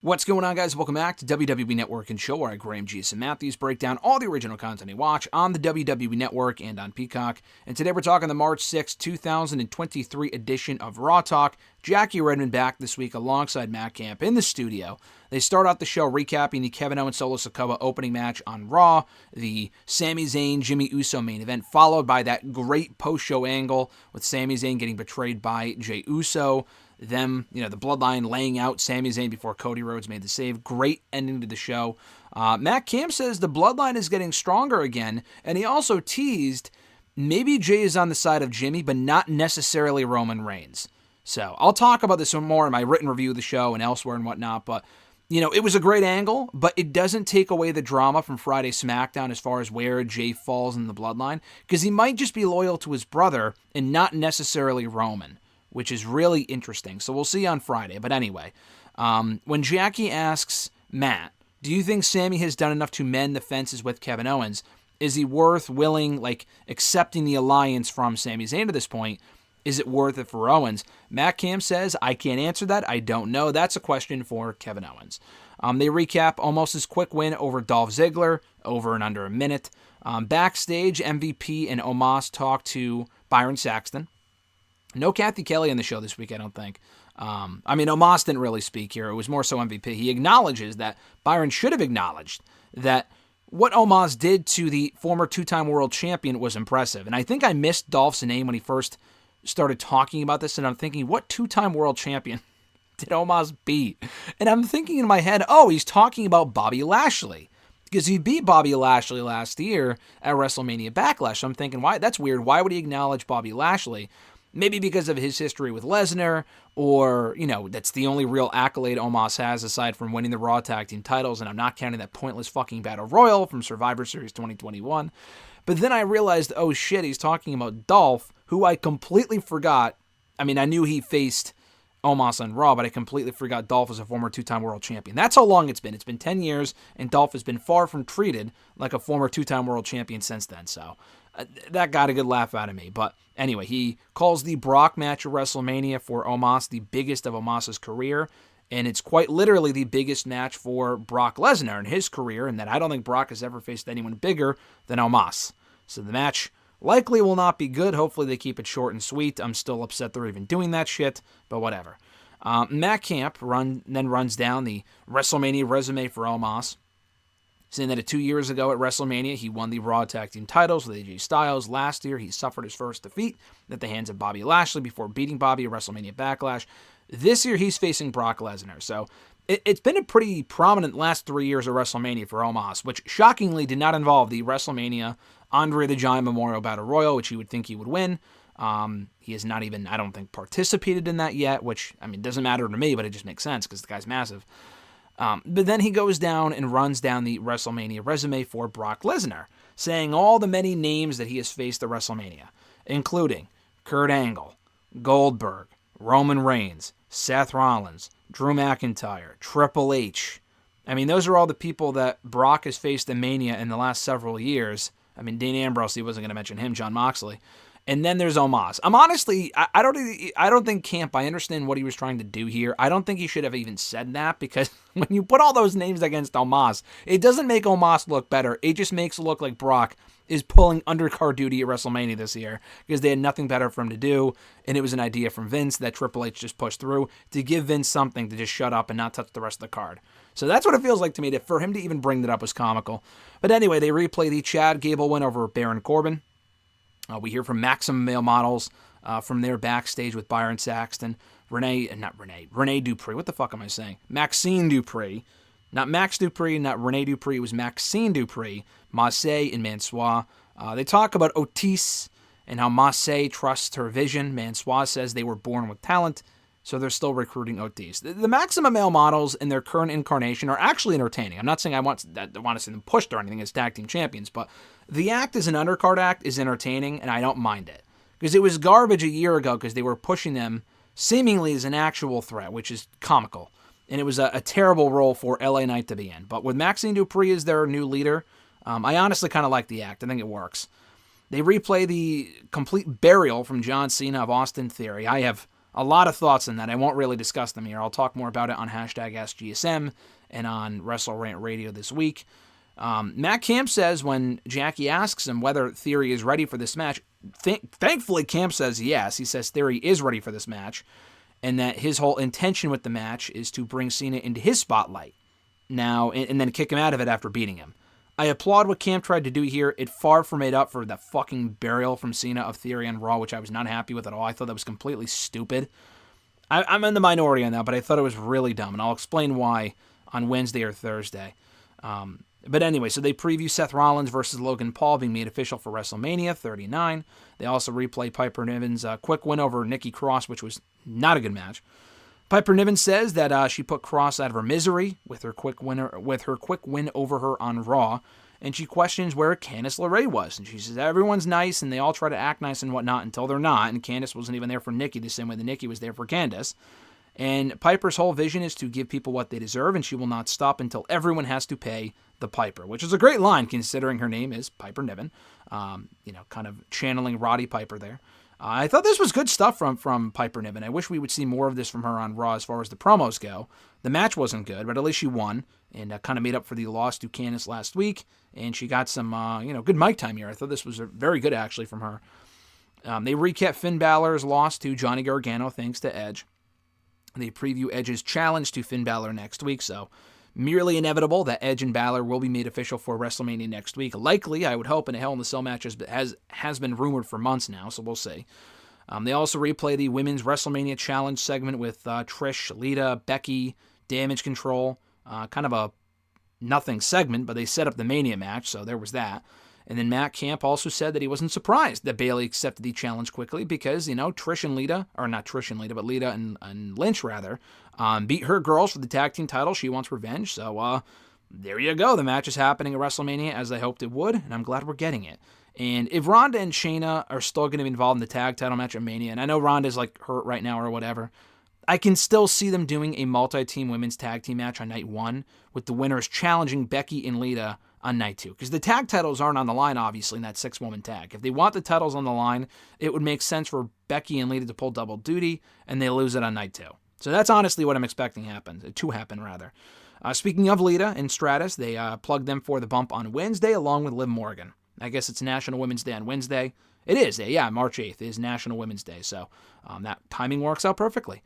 What's going on, guys? Welcome back to WWE Network and Show, where I, Graham G.S. and Matthews, break down all the original content you watch on the WWE Network and on Peacock. And today we're talking the March 6, 2023 edition of Raw Talk. Jackie Redmond back this week alongside Matt Camp in the studio. They start out the show recapping the Kevin Owens Solo Sikoa opening match on Raw, the Sami Zayn Jimmy Uso main event, followed by that great post-show angle with Sami Zayn getting betrayed by Jey Uso. Them, the Bloodline laying out Sami Zayn before Cody Rhodes made the save. Great ending to the show. Matt Camp says the Bloodline is getting stronger again, and he also teased maybe Jey is on the side of Jimmy, but not necessarily Roman Reigns. So I'll talk about this more in my written review of the show and elsewhere and whatnot, but it was a great angle, but it doesn't take away the drama from Friday SmackDown as far as where Jey falls in the Bloodline, because he might just be loyal to his brother and not necessarily Roman, which is really interesting. So we'll see on Friday. But anyway, when Jackie asks Matt, do you think Sami has done enough to mend the fences with Kevin Owens? Is he willing, accepting the alliance from Sami Zayn at this point? Is it worth it for Owens? Matt Camp says, I can't answer that. I don't know. That's a question for Kevin Owens. They recap Omos's quick win over Dolph Ziggler, over and under a minute. Backstage, MVP and Omos talk to Byron Saxton. No Kathy Kelly on the show this week, I don't think. Omos didn't really speak here. It was more so MVP. He acknowledges that Byron should have acknowledged that what Omos did to the former two-time world champion was impressive. And I think I missed Dolph's name when he first started talking about this, and I'm thinking, what two-time world champion did Omos beat? And I'm thinking in my head, he's talking about Bobby Lashley, because he beat Bobby Lashley last year at WrestleMania Backlash. So I'm thinking, why? That's weird. Why would he acknowledge Bobby Lashley? Maybe because of his history with Lesnar, or, that's the only real accolade Omos has aside from winning the Raw Tag Team titles, and I'm not counting that pointless fucking Battle Royal from Survivor Series 2021. But then I realized, oh shit, he's talking about Dolph, who I completely forgot. I knew he faced Omos on Raw, but I completely forgot Dolph was a former two-time world champion. That's how long it's been. It's been 10 years, and Dolph has been far from treated like a former two-time world champion since then, so that got a good laugh out of me. But anyway, he calls the Brock match at WrestleMania for Omos the biggest of Omos's career, and it's quite literally the biggest match for Brock Lesnar in his career, and that I don't think Brock has ever faced anyone bigger than Omos. So the match likely will not be good. Hopefully they keep it short and sweet. I'm still upset they're even doing that shit, but whatever. Matt Camp then runs down the WrestleMania resume for Omos, saying that 2 years ago at WrestleMania, he won the Raw Tag Team titles with AJ Styles. Last year, he suffered his first defeat at the hands of Bobby Lashley before beating Bobby at WrestleMania Backlash. This year, he's facing Brock Lesnar. So it's been a pretty prominent last 3 years of WrestleMania for Omos, which shockingly did not involve the WrestleMania Andre the Giant Memorial Battle Royal, which you would think he would win. He has not even, I don't think, participated in that yet, which, doesn't matter to me, but it just makes sense because the guy's massive. But then he goes down and runs down the WrestleMania resume for Brock Lesnar, saying all the many names that he has faced at WrestleMania, including Kurt Angle, Goldberg, Roman Reigns, Seth Rollins, Drew McIntyre, Triple H. Those are all the people that Brock has faced in Mania in the last several years. Dean Ambrose, he wasn't going to mention him, John Moxley. And then there's Omos. I don't think Camp, I understand what he was trying to do here. I don't think he should have even said that, because when you put all those names against Omos, it doesn't make Omos look better. It just makes it look like Brock is pulling undercard duty at WrestleMania this year, because they had nothing better for him to do, and it was an idea from Vince that Triple H just pushed through to give Vince something to just shut up and not touch the rest of the card. So that's what it feels like to me. For him to even bring that up was comical. But anyway, they replay the Chad Gable win over Baron Corbin. We hear from Maximum Male Models from their backstage with Byron Saxton, Rene Dupree. What the fuck am I saying? Maxine Dupree. Not Max Dupree, not Rene Dupree. It was Maxine Dupree, Massey, and Mansois. They talk about Otis and how Massey trusts her vision. Mansois says they were born with talent, so they're still recruiting Otis. The Maximum Male Models in their current incarnation are actually entertaining. I'm not saying I want to see them pushed or anything as tag team champions, but the act as an undercard act is entertaining, and I don't mind it. Because it was garbage a year ago because they were pushing them seemingly as an actual threat, which is comical. And it was a terrible role for LA Knight to be in. But with Maxine Dupree as their new leader, I honestly kind of like the act. I think it works. They replay the complete burial from John Cena of Austin Theory. I have a lot of thoughts on that. I won't really discuss them here. I'll talk more about it on hashtag AskGSM and on WrestleRant Radio this week. Matt Camp says when Jackie asks him whether Theory is ready for this match, thankfully Camp says yes. He says Theory is ready for this match, and that his whole intention with the match is to bring Cena into his spotlight now and then kick him out of it after beating him. I applaud what Camp tried to do here. It far from made up for the fucking burial from Cena of Theory on Raw, which I was not happy with at all. I thought that was completely stupid. I'm in the minority on that, but I thought it was really dumb, and I'll explain why on Wednesday or Thursday. But anyway, so they preview Seth Rollins versus Logan Paul being made official for WrestleMania 39. They also replay Piper Niven's quick win over Nikki Cross, which was not a good match. Piper Niven says that she put Cross out of her misery with her quick win over her on Raw, and she questions where Candice LeRae was. And she says everyone's nice and they all try to act nice and whatnot until they're not. And Candice wasn't even there for Nikki the same way that Nikki was there for Candice. And Piper's whole vision is to give people what they deserve, and she will not stop until everyone has to pay the Piper, which is a great line considering her name is Piper Niven. Kind of channeling Roddy Piper there. I thought this was good stuff from Piper Niven. I wish we would see more of this from her on Raw as far as the promos go. The match wasn't good, but at least she won and kind of made up for the loss to Candice last week. And she got some, good mic time here. I thought this was very good actually from her. They recap Finn Balor's loss to Johnny Gargano thanks to Edge. They preview Edge's challenge to Finn Balor next week, so merely inevitable that Edge and Balor will be made official for WrestleMania next week. Likely, I would hope, in a Hell in a Cell match has been rumored for months now, so we'll see. They also replay the Women's WrestleMania Challenge segment with Trish, Lita, Becky, Damage Control. Kind of a nothing segment, but they set up the Mania match, so there was that. And then Matt Camp also said that he wasn't surprised that Bayley accepted the challenge quickly because, Trish and Lita, or not Trish and Lita, but Lita and Lynch, rather, beat her girls for the tag team title. She wants revenge. So, there you go. The match is happening at WrestleMania as I hoped it would, and I'm glad we're getting it. And if Ronda and Shayna are still going to be involved in the tag title match at Mania, and I know Ronda's hurt right now or whatever, I can still see them doing a multi-team women's tag team match on night 1 with the winners challenging Becky and Lita on night 2. Because the tag titles aren't on the line, obviously, in that 6-woman tag. If they want the titles on the line, it would make sense for Becky and Lita to pull double duty, and they lose it on night 2. So that's honestly what I'm expecting to happen. Speaking of Lita and Stratus, they plugged them for the bump on Wednesday, along with Liv Morgan. I guess it's National Women's Day on Wednesday. It is, March 8th is National Women's Day, so that timing works out perfectly.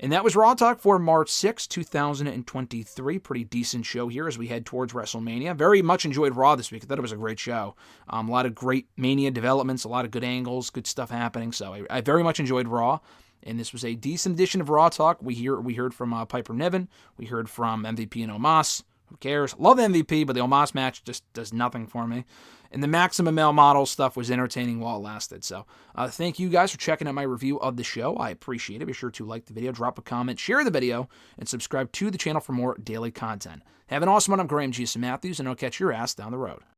And that was Raw Talk for March 6, 2023. Pretty decent show here as we head towards WrestleMania. Very much enjoyed Raw this week. I thought it was a great show. A lot of great Mania developments, a lot of good angles, good stuff happening. So I very much enjoyed Raw. And this was a decent edition of Raw Talk. We heard from Piper Niven. We heard from MVP and Omos. Who cares? Love MVP, but the Omos match just does nothing for me. And the Maximum Male Model stuff was entertaining while it lasted. So thank you guys for checking out my review of the show. I appreciate it. Be sure to like the video, drop a comment, share the video, and subscribe to the channel for more daily content. Have an awesome one. I'm Graham G. Matthews, and I'll catch your ass down the road.